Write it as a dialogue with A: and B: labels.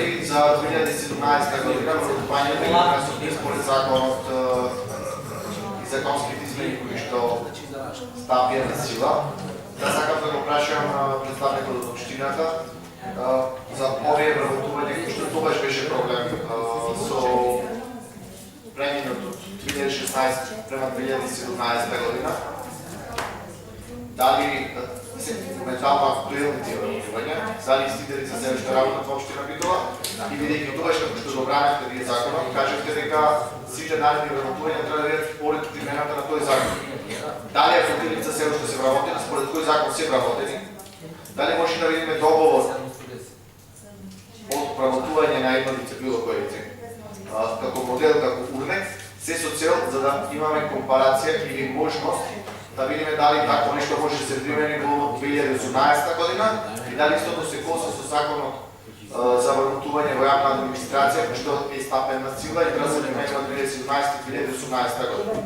A: цели за 2017 година върховањето и пренесоти според законот и законските измени кои што стапија на сила. Да сакам да го прашам представникот од општината за овие вработување, кои што тогаш беше проблем со преминот од 2016 према 2017 година. Дали моментално актуелни тие вработувања, дали истите лица се уште работат во општина Битола и бидејќи тогаш како што го браневте вие законот, кажете дека сите наредни вработувања треба да бидат според примената на тој закон. Дали ако тие лица се уште се вработени, според кој закон се вработени? Дали може да видиме договор од вработување на едно лице било кој лице како модел, како урнек, се со цел за да имаме компарација или можност да видиме дали такво нешто може да се примени во 2018 година и дали истото се коси со законот за вработување во јавна администрација, кој што е стапен на сила и треба да се применува 2017-2018 година.